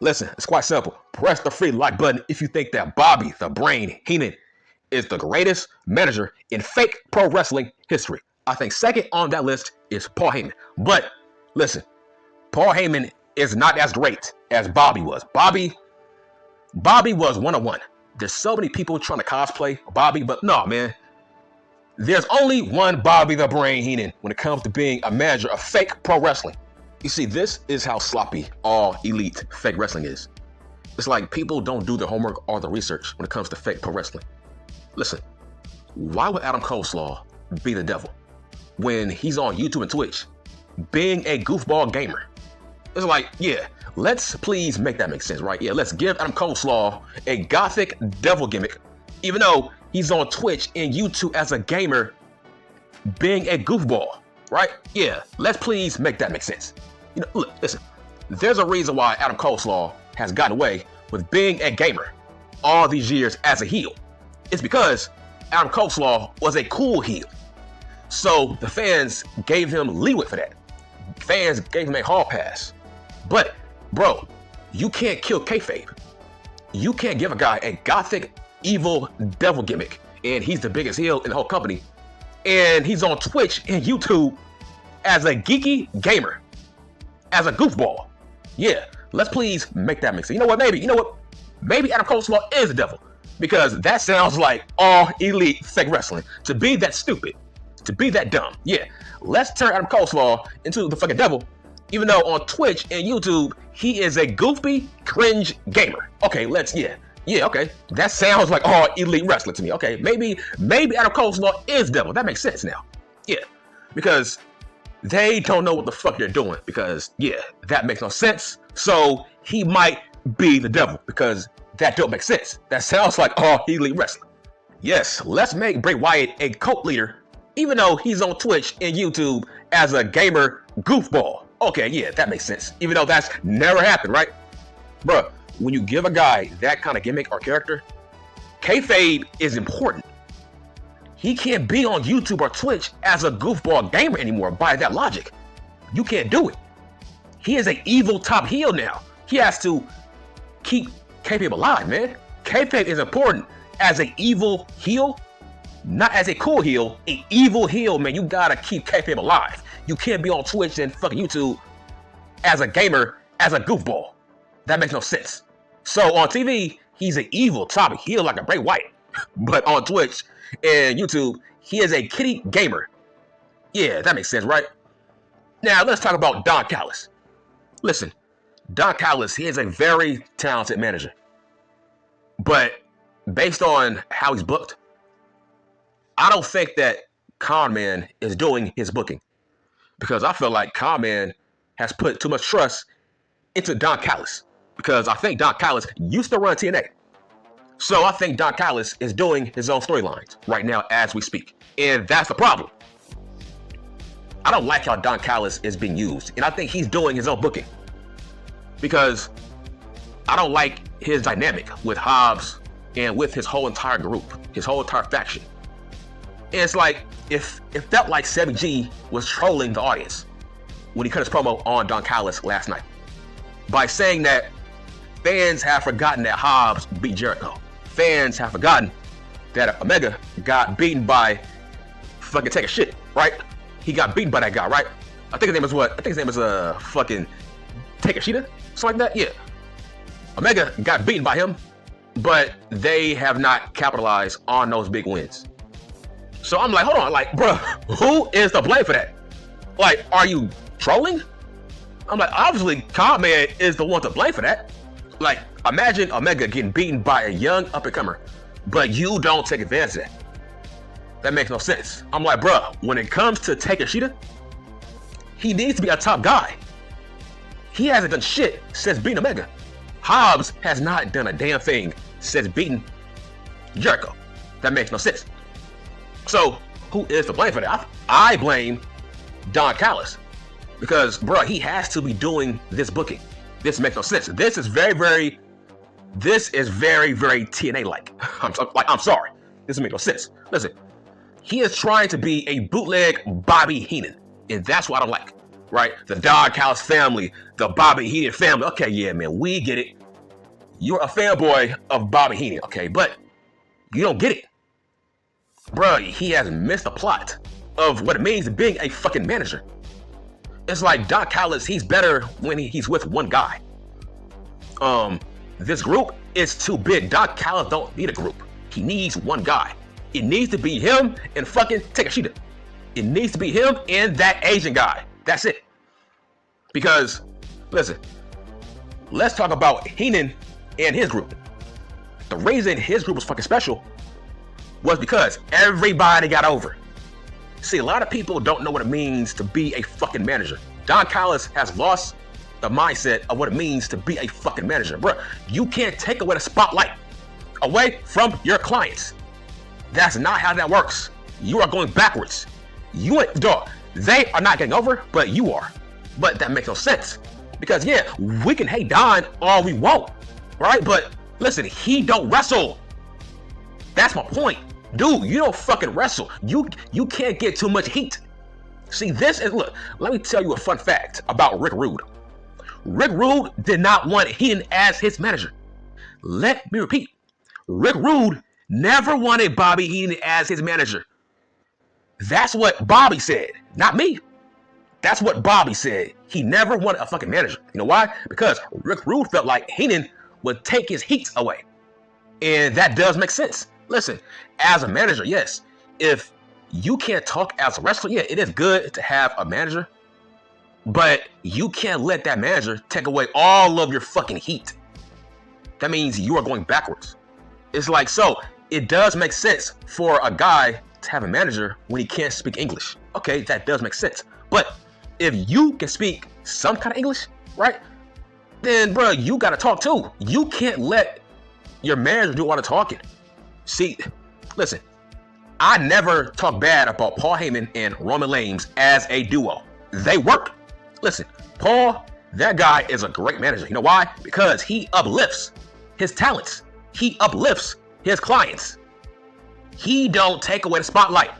Listen, it's quite simple. Press the free like button if you think that Bobby the Brain Heenan is the greatest manager in fake pro wrestling history. I think second on that list is Paul Heyman. But listen, Paul Heyman is not as great as Bobby was. Bobby was one-on-one. There's so many people trying to cosplay Bobby, but no, man. There's only one Bobby the Brain Heenan when it comes to being a manager of fake pro wrestling. You see, this is how sloppy all elite fake wrestling is. It's like people don't do their homework or the research when it comes to fake pro wrestling. Listen, why would Adam Coleslaw be the devil when he's on YouTube and Twitch being a goofball gamer? It's like, yeah, let's please make that make sense, right? Yeah, let's give Adam Coleslaw a gothic devil gimmick, even though he's on Twitch and YouTube as a gamer being a goofball, right? Yeah, let's please make that make sense. You know, look, listen, there's a reason why Adam Coleslaw has gotten away with being a gamer all these years as a heel. It's because Adam Coleslaw was a cool heel. So the fans gave him leeway for that. Fans gave him a hall pass. But, bro, you can't kill kayfabe. You can't give a guy a gothic, evil devil gimmick, and he's the biggest heel in the whole company, and he's on Twitch and YouTube as a geeky gamer, as a goofball. Yeah, let's please make that make sense. You know what? Maybe Adam Coleslaw is the devil, because that sounds like all elite fake wrestling. To be that stupid, to be that dumb. Yeah, let's turn Adam Coleslaw into the fucking devil, even though on Twitch and YouTube, he is a goofy, cringe gamer. Okay, okay. That sounds like all elite wrestling to me. Okay, maybe Adam Coleslaw is devil. That makes sense now. Yeah, because they don't know what the fuck they're doing, because, yeah, that makes no sense. So he might be the devil, because that don't make sense. That sounds like all elite wrestling. Yes, let's make Bray Wyatt a cult leader, even though he's on Twitch and YouTube as a gamer goofball. Okay, yeah, that makes sense. Even though that's never happened, right? Bruh, when you give a guy that kind of gimmick or character, kayfabe is important. He can't be on YouTube or Twitch as a goofball gamer anymore by that logic. You can't do it. He is an evil top heel now. He has to keep kayfabe alive, man. Kayfabe is important as an evil heel, not as a cool heel. An evil heel, man, you gotta keep kayfabe alive. You can't be on Twitch and fucking YouTube as a gamer, as a goofball. That makes no sense. So on TV, he's an evil top heel like a Bray Wyatt. But on Twitch and YouTube, he is a kitty gamer. Yeah, that makes sense, right? Now, let's talk about Don Callis. Listen, Don Callis, he is a very talented manager. But based on how he's booked, I don't think that Conman is doing his booking. Because I feel like Conman has put too much trust into Don Callis. Because I think Don Callis used to run TNA. So I think Don Callis is doing his own storylines right now as we speak. And that's the problem. I don't like how Don Callis is being used. And I think he's doing his own booking. Because I don't like his dynamic with Hobbs and with his whole entire group, his whole entire faction. And it's like, if it felt like Sammy G was trolling the audience when he cut his promo on Don Callis last night by saying that fans have forgotten that Hobbs beat Jericho. Fans have forgotten that Omega got beaten by fucking Take a Shit, right? He got beaten by that guy, right? I think his name is what? I think his name is fucking Take a Shita? Something like that? Yeah. Omega got beaten by him, but they have not capitalized on those big wins. So I'm like, hold on, like, bro, who is to blame for that? Like, are you trolling? I'm like, obviously, Conman is the one to blame for that. Like, imagine Omega getting beaten by a young up-and-comer, but you don't take advantage of that. That makes no sense. I'm like, bro, when it comes to Takeshita, he needs to be a top guy. He hasn't done shit since beating Omega. Hobbs has not done a damn thing since beating Jericho. That makes no sense. So, who is to blame for that? I blame Don Callis. Because, bro, he has to be doing this booking. This makes no sense. This is very, very TNA-like. I'm sorry. This makes no sense. Listen, he is trying to be a bootleg Bobby Heenan. And that's what I don't like, right? The Don Callis family, the Bobby Heenan family. Okay, yeah, man, we get it. You're a fanboy of Bobby Heenan, okay, but you don't get it. Bruh, he has missed the plot of what it means to being a fucking manager. It's like Don Callis, he's better when he's with one guy. This group is too big. Don Callis don't need a group. He needs one guy. It needs to be him and fucking Takeshita. It needs to be him and that Asian guy. That's it. Because, listen, let's talk about Heenan and his group. The reason his group was fucking special was because everybody got over. See, a lot of people don't know what it means to be a fucking manager. Don Callis has lost the mindset of what it means to be a fucking manager. Bruh, you can't take away the spotlight away from your clients. That's not how that works. You are going backwards. You ain't, dog, they are not getting over, but you are. But that makes no sense. Because yeah, we can hate Don all we want, right? But listen, he don't wrestle. That's my point. Dude, you don't fucking wrestle. You can't get too much heat. See, this is, look, let me tell you a fun fact about Rick Rude. Rick Rude did not want Heenan as his manager. Let me repeat. Rick Rude never wanted Bobby Heenan as his manager. That's what Bobby said, not me. That's what Bobby said. He never wanted a fucking manager. You know why? Because Rick Rude felt like Heenan would take his heat away. And that does make sense. Listen, as a manager, yes, if you can't talk as a wrestler, yeah, it is good to have a manager, but you can't let that manager take away all of your fucking heat. That means you are going backwards. It's like, so it does make sense for a guy to have a manager when he can't speak English. Okay, that does make sense. But if you can speak some kind of English, right, then, bro, you got to talk too. You can't let your manager do all the talking. See, listen, I never talk bad about Paul Heyman and Roman Reigns as a duo. They work. Listen, Paul, that guy is a great manager. You know why? Because he uplifts his talents. He uplifts his clients. He don't take away the spotlight.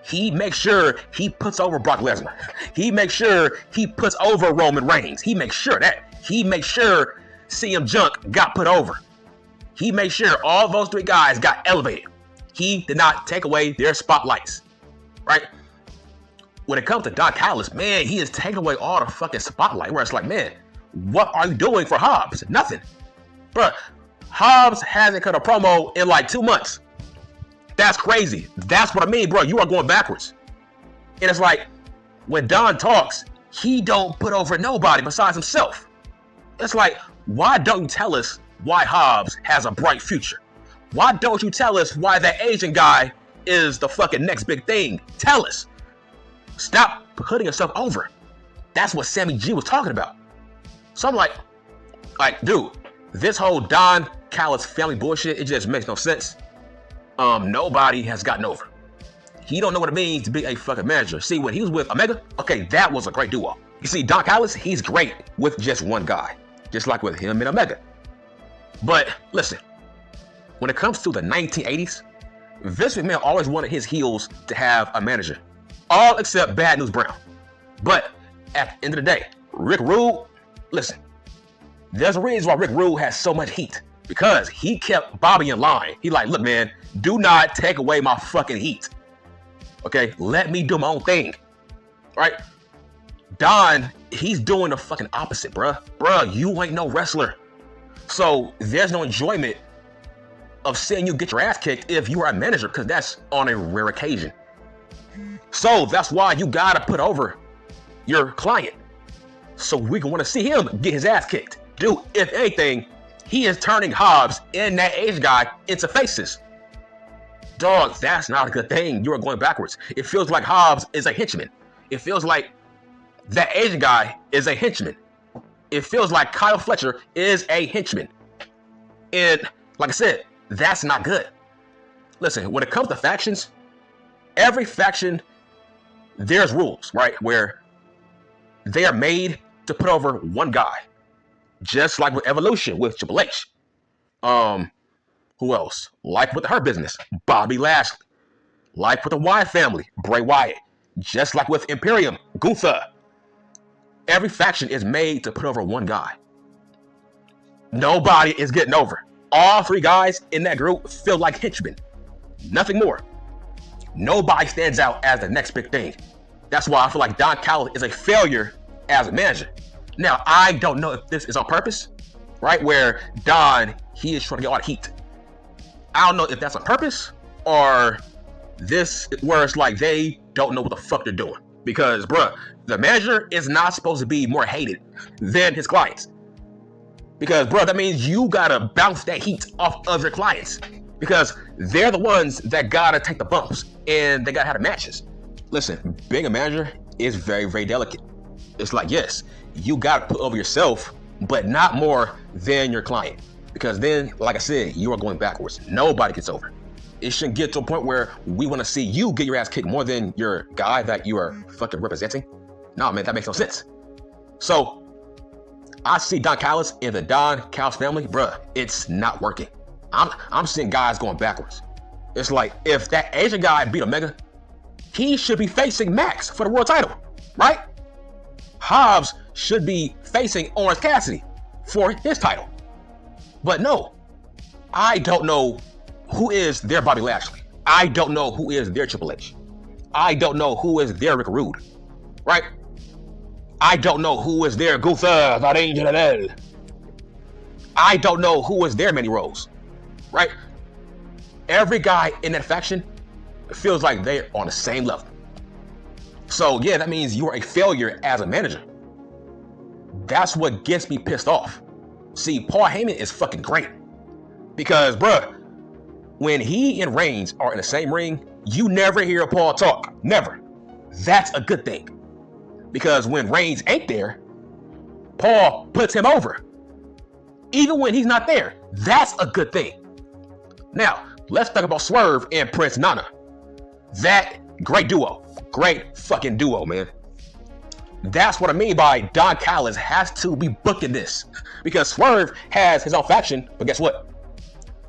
He makes sure he puts over Brock Lesnar. He makes sure he puts over Roman Reigns. He makes sure that. He makes sure CM Junk got put over. He made sure all those three guys got elevated. He did not take away their spotlights, right? When it comes to Don Callis, man, he is taking away all the fucking spotlight. Where it's like, man, what are you doing for Hobbs? Nothing. Bro, Hobbs hasn't cut a promo in like 2 months. That's crazy. That's what I mean, bro. You are going backwards. And it's like, when Don talks, he don't put over nobody besides himself. It's like, why don't you tell us why Hobbs has a bright future? Why don't you tell us why that Asian guy is the fucking next big thing? Tell us. Stop putting yourself over. That's what Sammy G was talking about. So I'm like, dude, this whole Don Callis family bullshit, it just makes no sense. Nobody has gotten over. He don't know what it means to be a fucking manager. See, when he was with Omega, okay, that was a great duo. You see, Don Callis, he's great with just one guy, just like with him and Omega. But listen, when it comes to the 1980s, Vince McMahon always wanted his heels to have a manager, all except Bad News Brown. But at the end of the day, Rick Rude, listen, there's a reason why Rick Rude has so much heat, because he kept Bobby in line. He like, look, man, do not take away my fucking heat. Okay, let me do my own thing, right? Don, he's doing the fucking opposite, bruh. Bruh, you ain't no wrestler. So there's no enjoyment of seeing you get your ass kicked if you are a manager, because that's on a rare occasion. So that's why you gotta put over your client, so we can want to see him get his ass kicked. Dude, if anything, he is turning Hobbs and that Asian guy into faces. Dog, that's not a good thing. You are going backwards. It feels like Hobbs is a henchman. It feels like that Asian guy is a henchman. It feels like Kyle Fletcher is a henchman. And like I said, that's not good. Listen, when it comes to factions, every faction, there's rules, right? Where they are made to put over one guy. Just like with Evolution with Triple H. Who else? Like with the Hurt Business, Bobby Lashley. Like with the Wyatt family, Bray Wyatt. Just like with Imperium, Gunther. Every faction is made to put over one guy. Nobody is getting over. All three guys in that group feel like henchmen. Nothing more. Nobody stands out as the next big thing. That's why I feel like Don Callis is a failure as a manager. Now, I don't know if this is on purpose, right? Where Don, he is trying to get all the heat. I don't know if that's on purpose or this where it's like they don't know what the fuck they're doing. Because, bruh, the manager is not supposed to be more hated than his clients. Because, bruh, that means you gotta bounce that heat off of your clients. Because they're the ones that gotta take the bumps and they gotta have the matches. Listen, being a manager is very, very delicate. It's like, yes, you gotta put over yourself, but not more than your client. Because then, like I said, you are going backwards. Nobody gets over. It shouldn't get to a point where we want to see you get your ass kicked more than your guy that you are fucking representing. No, man, that makes no sense. So, I see Don Callis and the Don Callis family, bruh, it's not working. I'm seeing guys going backwards. It's like, if that Asian guy beat Omega, he should be facing Max for the world title, right? Hobbs should be facing Orange Cassidy for his title. But no, I don't know who is their Bobby Lashley. I don't know who is their Triple H. I don't know who is their Rick Rude, right? I don't know who is their Gunther. I don't know who is their Manny Rose, right? Every guy in that faction feels like they're on the same level. So yeah, that means you are a failure as a manager. That's what gets me pissed off. See, Paul Heyman is fucking great. Because, bruh, when he and Reigns are in the same ring, you never hear Paul talk. Never. That's a good thing. Because when Reigns ain't there, Paul puts him over. Even when he's not there, that's a good thing. Now, let's talk about Swerve and Prince Nana. That great duo. Great fucking duo, man. That's what I mean by Don Callis has to be booking this. Because Swerve has his own faction, but guess what?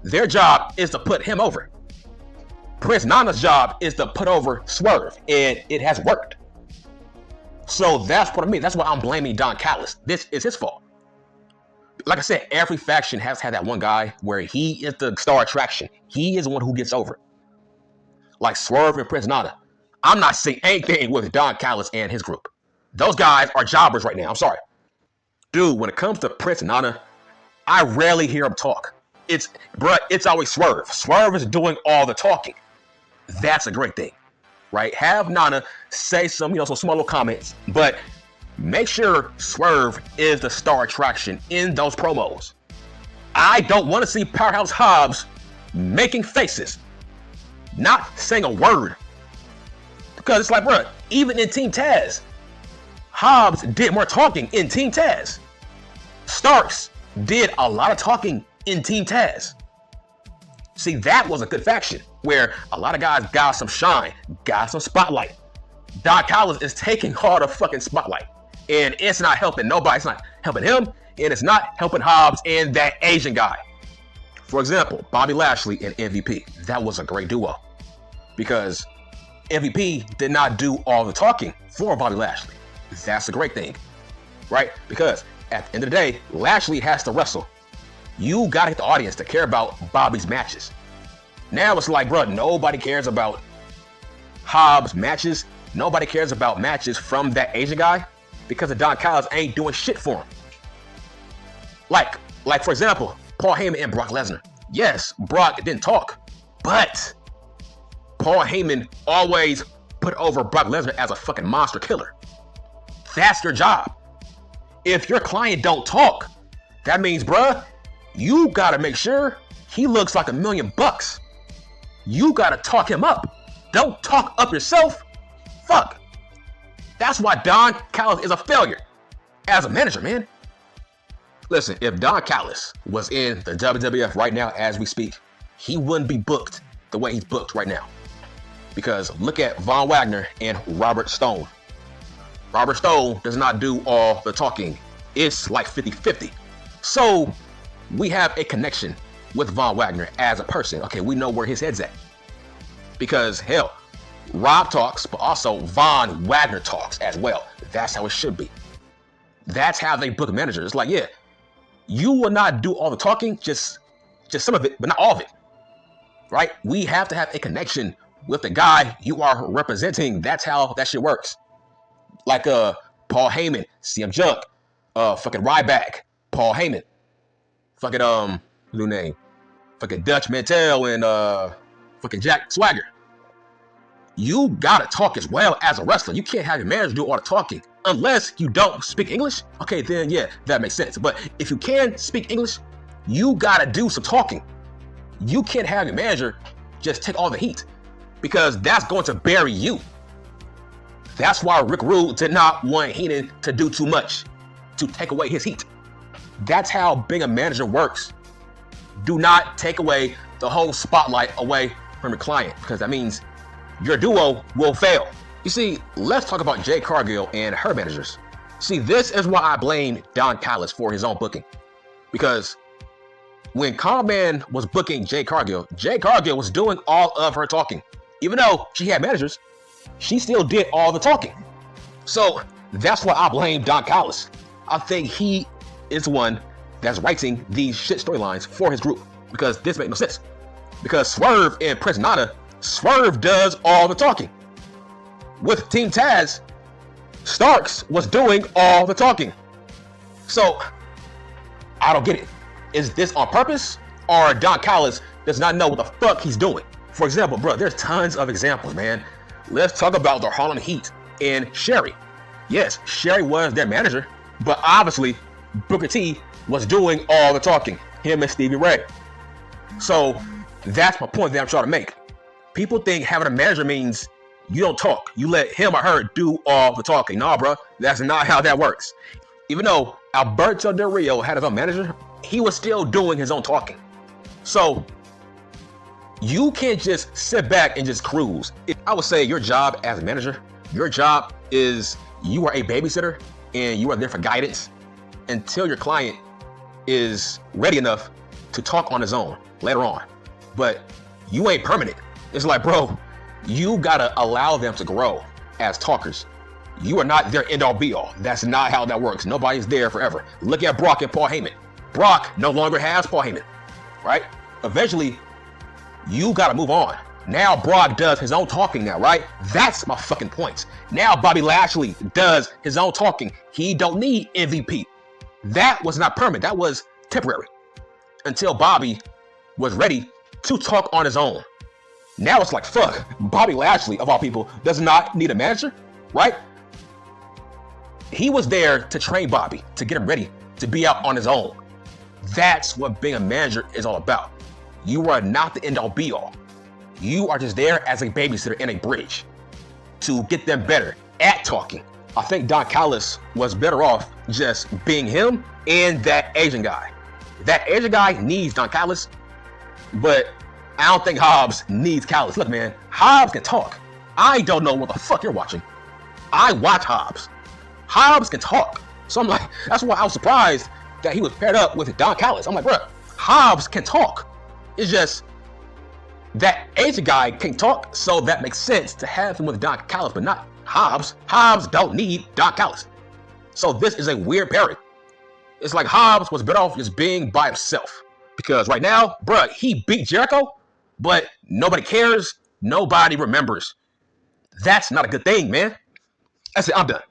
Their job is to put him over. Prince Nana's job is to put over Swerve, and it has worked. So that's what I mean. That's why I'm blaming Don Callis. This is his fault. Like I said, every faction has had that one guy where he is the star attraction. He is the one who gets over. Like Swerve and Prince Nana. I'm not seeing anything with Don Callis and his group. Those guys are jobbers right now. I'm sorry. Dude, when it comes to Prince Nana, I rarely hear him talk. It's always Swerve. Swerve is doing all the talking. That's a great thing, right? Have Nana say some small little comments, but make sure Swerve is the star attraction in those promos. I don't want to see Powerhouse Hobbs making faces, not saying a word. Because it's like, bruh, even in Team Taz, Hobbs did more talking in Team Taz. Starks did a lot of talking in Team Taz. See, that was a good faction where a lot of guys got some shine, got some spotlight. Don Callis is taking all the fucking spotlight, and it's not helping nobody. It's not helping him, and it's not helping Hobbs and that Asian guy. For example, Bobby Lashley and MVP. That was a great duo because MVP did not do all the talking for Bobby Lashley. That's a great thing, right? Because at the end of the day, Lashley has to wrestle. You gotta get the audience to care about Bobby's matches. Now it's like, bro, nobody cares about Hobbs' matches. Nobody cares about matches from that Asian guy because the Don Callis ain't doing shit for him. Like for example, Paul Heyman and Brock Lesnar. Yes, Brock didn't talk, but Paul Heyman always put over Brock Lesnar as a fucking monster killer. That's your job. If your client don't talk, that means, bruh, you gotta make sure he looks like $1 million. You gotta talk him up. Don't talk up yourself. Fuck. That's why Don Callis is a failure as a manager, man. Listen, if Don Callis was in the WWF right now as we speak, he wouldn't be booked the way he's booked right now. Because look at Von Wagner and Robert Stone. Robert Stone does not do all the talking. It's like 50-50. So we have a connection with Von Wagner as a person. Okay, we know where his head's at. Because hell, Rob talks, but also Von Wagner talks as well. That's how it should be. That's how they book a manager. It's like, yeah, you will not do all the talking, just some of it, but not all of it, right? We have to have a connection with the guy you are representing. That's how that shit works. Like Paul Heyman, CM Junk, fucking Ryback, Paul Heyman, fucking new name, fucking Dutch Mantel and fucking Jack Swagger. You gotta talk as well as a wrestler. You can't have your manager do all the talking unless you don't speak English. Okay, then yeah, that makes sense. But if you can speak English, you gotta do some talking. You can't have your manager just take all the heat because that's going to bury you. That's why Rick Rude did not want Heenan to do too much, to take away his heat. That's how being a manager works. Do not take away the whole spotlight away from your client, because that means your duo will fail. You see, let's talk about Jade Cargill and her managers. See, this is why I blame Don Callis for his own booking. Because when Conman was booking Jade Cargill was doing all of her talking. Even though she had managers, she still did all the talking. So that's why I blame Don Callis. I think he is one that's writing these shit storylines for his group, because this makes no sense. Because Swerve and Prince Nana, Swerve does all the talking. With Team Taz, Starks was doing all the talking. So I don't get it. Is this on purpose, or Don Callis does not know what the fuck he's doing? For example, bro, there's tons of examples, man. Let's talk about the Harlem Heat and Sherry. Yes, Sherry was their manager, but obviously Booker T was doing all the talking, him and Stevie Ray. So that's my point that I'm trying to make. People think having a manager means you don't talk. You let him or her do all the talking. Nah, bro, that's not how that works. Even though Alberto Del Rio had his own manager, he was still doing his own talking. So you can't just sit back and just cruise. I would say your job as a manager, your job is you are a babysitter and you are there for guidance until your client is ready enough to talk on his own later on. But you ain't permanent. It's like, bro, you gotta allow them to grow as talkers. You are not their end all be all. That's not how that works. Nobody's there forever. Look at Brock and Paul Heyman. Brock no longer has Paul Heyman, right? Eventually, you gotta move on. Now Brock does his own talking now, right? That's my fucking point. Now Bobby Lashley does his own talking. He don't need MVP. That was not permanent. That was temporary until Bobby was ready to talk on his own. Now it's like, fuck, Bobby Lashley, of all people, does not need a manager, right? He was there to train Bobby, to get him ready to be out on his own. That's what being a manager is all about. You are not the end-all be-all. You are just there as a babysitter and a bridge to get them better at talking. I think Don Callis was better off just being him and that Asian guy. That Asian guy needs Don Callis, but I don't think Hobbs needs Callis. Look, man, Hobbs can talk. I don't know what the fuck you're watching. I watch Hobbs. Hobbs can talk. So I'm like, that's why I was surprised that he was paired up with Don Callis. I'm like, bro, Hobbs can talk. It's just that Asian guy can talk, so that makes sense to have him with Don Callis, but not Hobbs. Hobbs don't need Don Callis. So this is a weird pairing. It's like Hobbs was better off just being by himself. Because right now, bruh, he beat Jericho, but nobody cares. Nobody remembers. That's not a good thing, man. That's it. I'm done.